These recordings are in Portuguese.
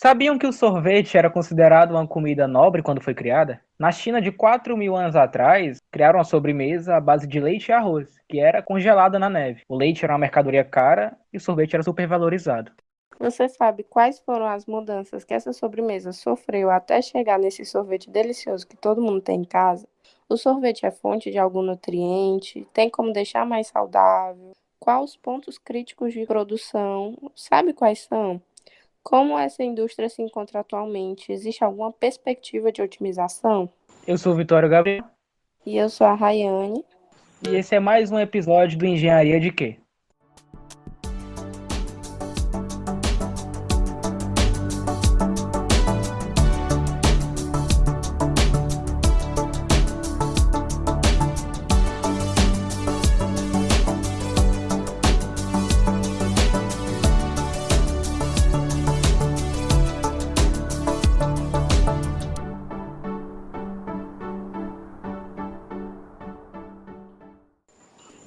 Sabiam que o sorvete era considerado uma comida nobre quando foi criada? Na China, de 4.000 anos atrás, criaram uma sobremesa à base de leite e arroz, que era congelada na neve. O leite era uma mercadoria cara e o sorvete era super valorizado. Você sabe quais foram as mudanças que essa sobremesa sofreu até chegar nesse sorvete delicioso que todo mundo tem em casa? O sorvete é fonte de algum nutriente? Tem como deixar mais saudável? Quais os pontos críticos de produção? Sabe quais são? Como essa indústria se encontra atualmente? Existe alguma perspectiva de otimização? Eu sou o Vitório Gabriel E eu sou a Rayane. e esse é mais um episódio do Engenharia de Quê?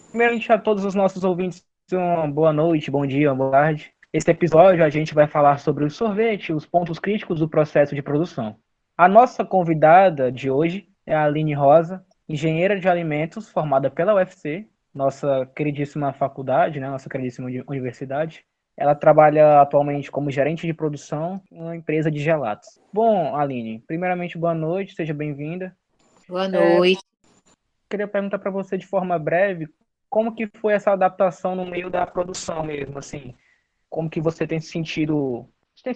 Primeiramente a todos os nossos ouvintes, uma boa noite, bom dia, boa tarde. Este episódio a gente vai falar sobre o sorvete, os pontos críticos do processo de produção. A nossa convidada de hoje é a Aline Rosa, engenheira de alimentos formada pela UFC, nossa queridíssima faculdade, né, nossa queridíssima universidade. Ela trabalha atualmente como gerente de produção em uma empresa de gelatos. Bom, Aline, primeiramente boa noite, seja bem-vinda. Boa noite. Queria perguntar para você de forma breve como que foi essa adaptação no meio da produção mesmo, assim, como que você tem se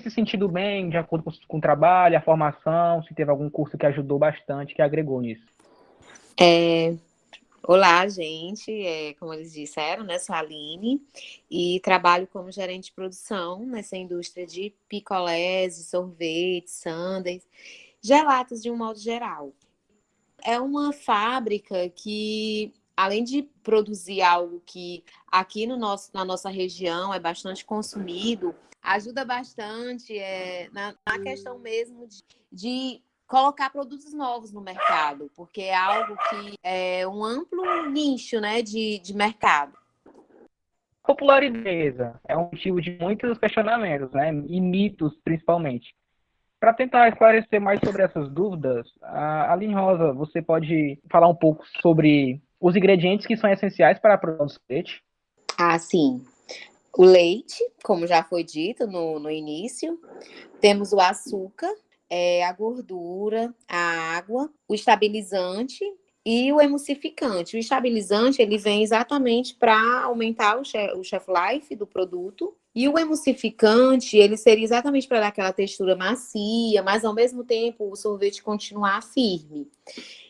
sentido bem de acordo com o trabalho, a formação, se teve algum curso que ajudou bastante, que agregou nisso? Olá, gente. Como eles disseram, né? Sou a Aline e trabalho como gerente de produção nessa indústria de picolés, de sorvetes, sundaes, gelatos de um modo geral. É uma fábrica que, além de produzir algo que aqui na nossa região é bastante consumido, ajuda bastante na questão mesmo de colocar produtos novos no mercado, porque é algo que é um amplo nicho, né, de mercado. Popularidade é um motivo de muitos questionamentos, né, e mitos principalmente. Para tentar esclarecer mais sobre essas dúvidas, Aline Rosa, você pode falar um pouco sobre os ingredientes que são essenciais para a produção do sorvete? Sim. O leite, como já foi dito no início, temos o açúcar, a gordura, a água, o estabilizante e o emulsificante. O estabilizante ele vem exatamente para aumentar o shelf life do produto. E o emulsificante, ele seria exatamente para dar aquela textura macia, mas ao mesmo tempo o sorvete continuar firme.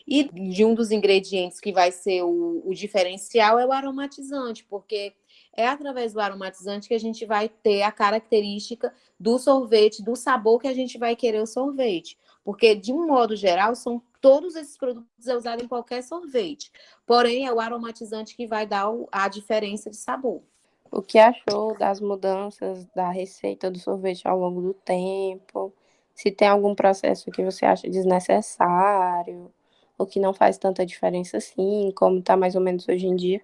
E de um dos ingredientes que vai ser o diferencial é o aromatizante, porque é através do aromatizante que a gente vai ter a característica do sorvete, do sabor que a gente vai querer o sorvete. Porque, de um modo geral, são todos esses produtos usados em qualquer sorvete. Porém, é o aromatizante que vai dar a diferença de sabor. O que achou das mudanças da receita do sorvete ao longo do tempo? Se tem algum processo que você acha desnecessário, ou que não faz tanta diferença assim, como está mais ou menos hoje em dia?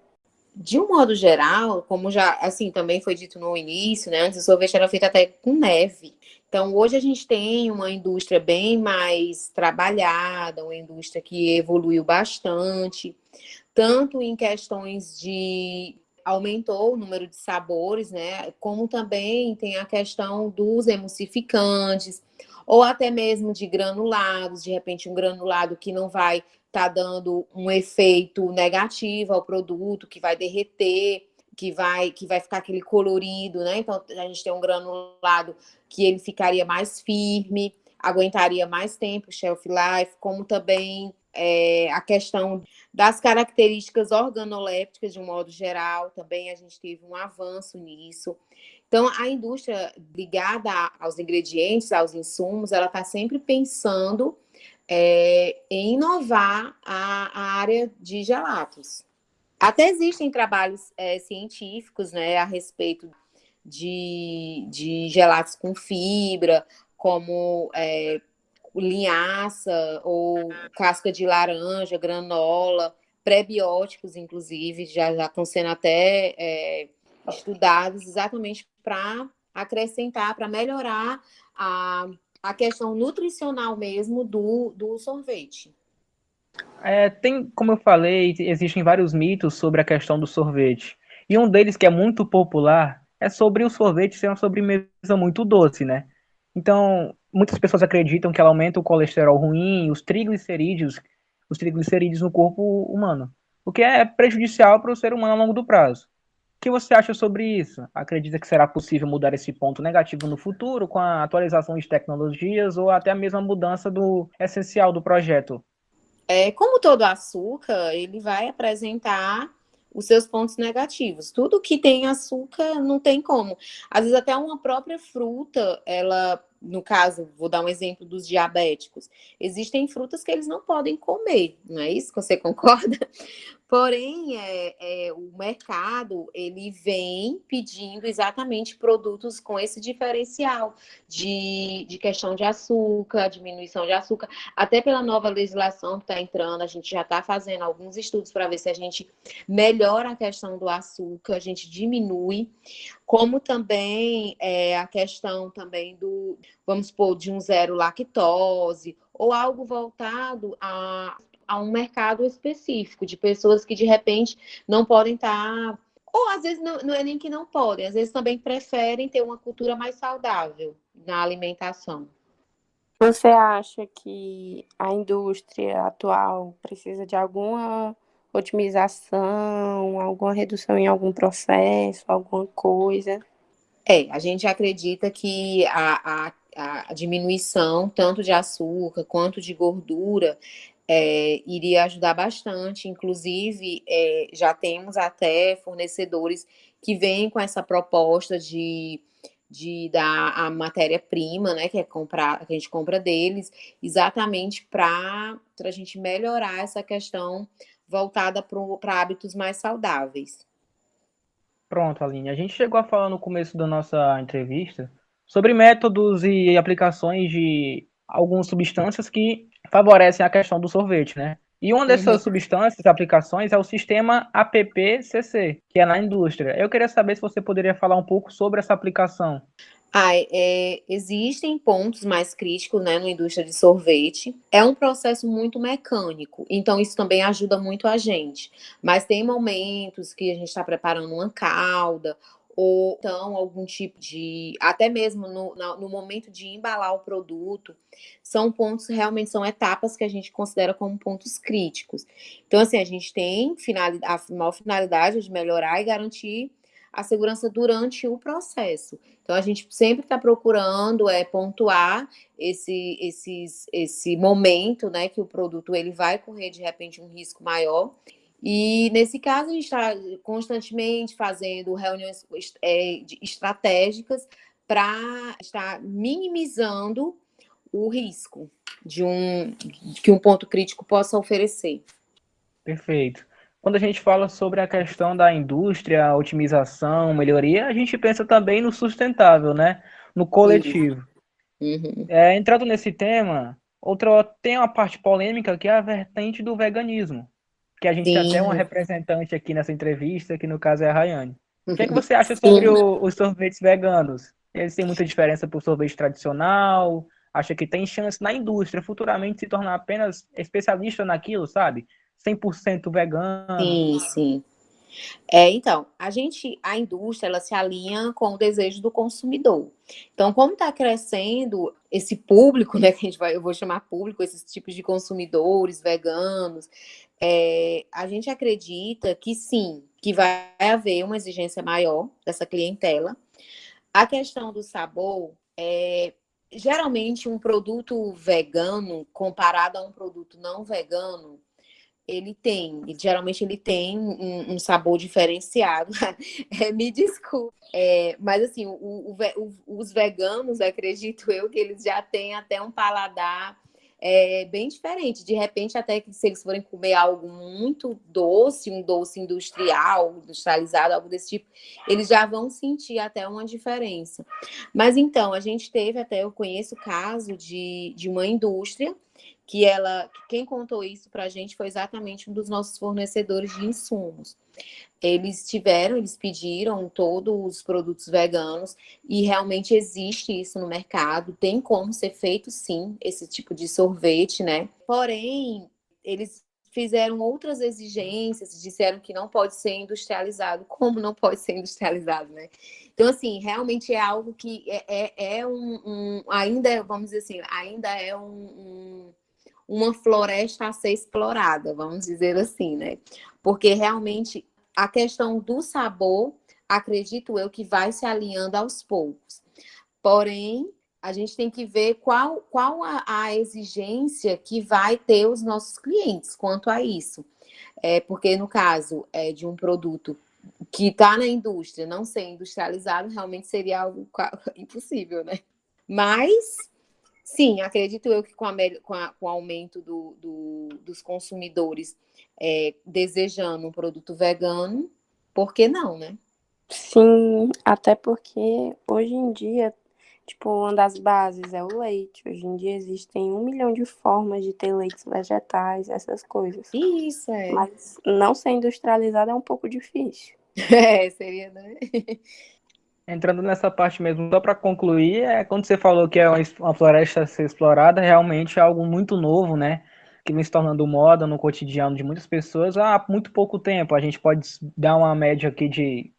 De um modo geral, como já, assim, também foi dito no início, né? Antes o sorvete era feito até com neve. Então, hoje a gente tem uma indústria bem mais trabalhada, uma indústria que evoluiu bastante, tanto em questões de aumentou o número de sabores, né? Como também tem a questão dos emulsificantes, ou até mesmo de granulados, de repente um granulado que não vai estar dando um efeito negativo ao produto, que vai derreter, que vai ficar aquele colorido, né? Então a gente tem um granulado que ele ficaria mais firme, aguentaria mais tempo, shelf life, como também a questão das características organolépticas de um modo geral, também a gente teve um avanço nisso. Então, a indústria ligada aos ingredientes, aos insumos, ela está sempre pensando em inovar a área de gelatos. Até existem trabalhos científicos, né, a respeito de gelatos com fibra, como linhaça ou casca de laranja, granola, prebióticos, inclusive, já estão sendo até estudados exatamente para acrescentar, para melhorar a questão nutricional mesmo do sorvete. Tem, como eu falei, existem vários mitos sobre a questão do sorvete. E um deles que é muito popular é sobre o sorvete ser uma sobremesa muito doce, né? Então, muitas pessoas acreditam que ela aumenta o colesterol ruim, os triglicerídeos no corpo humano, o que é prejudicial para o ser humano a longo do prazo. O que você acha sobre isso? Acredita que será possível mudar esse ponto negativo no futuro com a atualização de tecnologias ou até a mesma mudança do essencial do projeto? Como todo açúcar, ele vai apresentar os seus pontos negativos. Tudo que tem açúcar não tem como. Às vezes até uma própria fruta, ela, no caso, vou dar um exemplo dos diabéticos. Existem frutas que eles não podem comer, não é isso que você concorda? Porém, o mercado ele vem pedindo exatamente produtos com esse diferencial de questão de açúcar, diminuição de açúcar, até pela nova legislação que está entrando, a gente já está fazendo alguns estudos para ver se a gente melhora a questão do açúcar, a gente diminui, como também a questão também vamos supor, de um zero lactose, ou algo voltado a um mercado específico, de pessoas que de repente não podem estar, ou às vezes não é nem que não podem, às vezes também preferem ter uma cultura mais saudável na alimentação. Você acha que a indústria atual precisa de alguma otimização, alguma redução em algum processo, alguma coisa? A gente acredita que a diminuição tanto de açúcar quanto de gordura iria ajudar bastante. Inclusive, já temos até fornecedores que vêm com essa proposta de dar a matéria-prima, né, que a gente compra deles, exatamente para a gente melhorar essa questão voltada para hábitos mais saudáveis. Pronto, Aline. A gente chegou a falar no começo da nossa entrevista sobre métodos e aplicações de algumas substâncias que favorecem a questão do sorvete, né? E uma dessas substâncias, aplicações, é o sistema APPCC, que é na indústria. Eu queria saber se você poderia falar um pouco sobre essa aplicação. Existem pontos mais críticos, né, na indústria de sorvete. É um processo muito mecânico, então isso também ajuda muito a gente. Mas tem momentos que a gente está preparando uma calda, ou então algum tipo de. Até mesmo no momento de embalar o produto, são pontos, realmente são etapas que a gente considera como pontos críticos. Então, assim, a gente tem a maior finalidade de melhorar e garantir a segurança durante o processo. Então, a gente sempre está procurando pontuar esse momento, né, que o produto ele vai correr, de repente, um risco maior. E, nesse caso, a gente está constantemente fazendo reuniões estratégicas para estar minimizando o risco que um ponto crítico possa oferecer. Perfeito. Quando a gente fala sobre a questão da indústria, a otimização, melhoria, a gente pensa também no sustentável, né? No coletivo. Uhum. Entrando nesse tema, tem uma parte polêmica que é a vertente do veganismo, que a gente tem até uma Sim. representante aqui nessa entrevista, que no caso é a Rayane. O que é que você acha sobre os sorvetes veganos? Eles têm muita diferença para o sorvete tradicional? Acha que tem chance na indústria futuramente se tornar apenas especialista naquilo, sabe? 100% vegano? Sim, sim. Então, a indústria, ela se alinha com o desejo do consumidor. Então, como está crescendo esse público, né, eu vou chamar público, esses tipos de consumidores veganos, a gente acredita que sim, que vai haver uma exigência maior dessa clientela. A questão do sabor, geralmente um produto vegano comparado a um produto não vegano, geralmente ele tem um sabor diferenciado. Me desculpe. Mas assim, os veganos, acredito eu, que eles já têm até um paladar bem diferente. De repente, até que se eles forem comer algo muito doce, um doce industrializado, algo desse tipo, eles já vão sentir até uma diferença. Mas então, eu conheço o caso de uma indústria Quem contou isso para a gente foi exatamente um dos nossos fornecedores de insumos. Eles pediram todos os produtos veganos e realmente existe isso no mercado, tem como ser feito sim, esse tipo de sorvete, né? Porém, eles fizeram outras exigências, disseram que não pode ser industrializado, como não pode ser industrializado, né? Então, assim, realmente é algo que ainda, vamos dizer assim, ainda é uma floresta a ser explorada, vamos dizer assim, né? Porque realmente a questão do sabor, acredito eu, que vai se alinhando aos poucos. Porém, a gente tem que ver qual a exigência que vai ter os nossos clientes quanto a isso. Porque, no caso de um produto que está na indústria, não ser industrializado, realmente seria algo impossível, né? Mas, sim, acredito eu que com o aumento dos consumidores desejando um produto vegano, por que não, né? Sim, até porque hoje em dia, tipo, uma das bases é o leite. Hoje em dia existem 1 milhão de formas de ter leites vegetais, essas coisas. Isso, Mas não ser industrializado é um pouco difícil. Seria, né? Entrando nessa parte mesmo, só para concluir, quando você falou que é uma floresta a ser explorada, realmente é algo muito novo, né? Que vem se tornando moda no cotidiano de muitas pessoas há muito pouco tempo. A gente pode dar uma média aqui de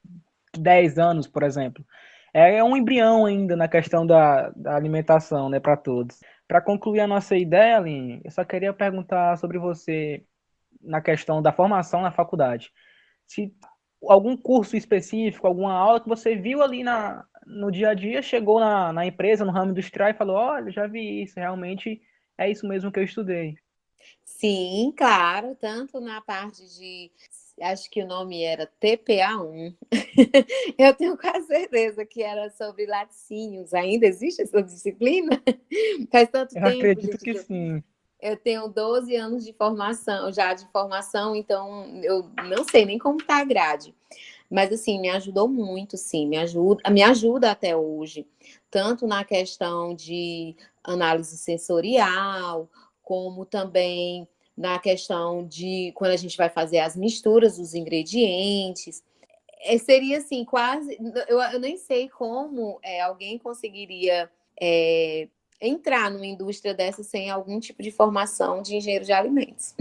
10 anos, por exemplo. É um embrião ainda na questão da alimentação, né, para todos. Para concluir a nossa ideia, Aline, eu só queria perguntar sobre você na questão da formação na faculdade. Se algum curso específico, alguma aula que você viu ali no dia a dia, chegou na empresa, no ramo industrial e falou, olha, já vi isso, realmente é isso mesmo que eu estudei. Sim, claro, tanto na parte acho que o nome era TPA1. Eu tenho quase certeza que era sobre laticínios. Ainda existe essa disciplina? Faz tanto Eu tempo, acredito gente, que sim. eu tenho 12 anos de formação, então eu não sei nem como está a grade. Mas, assim, me ajudou muito, sim, me ajuda até hoje, tanto na questão de análise sensorial, como também na questão de quando a gente vai fazer as misturas dos ingredientes. Seria, assim, quase... Eu nem sei como alguém conseguiria entrar numa indústria dessa sem algum tipo de formação de engenheiro de alimentos.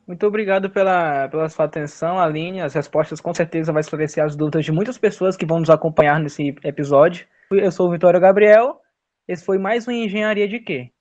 Muito obrigado pela sua atenção, Aline. As respostas com certeza vai esclarecer as dúvidas de muitas pessoas que vão nos acompanhar nesse episódio. Eu sou o Vitório Gabriel. Esse foi mais um Engenharia de Quê?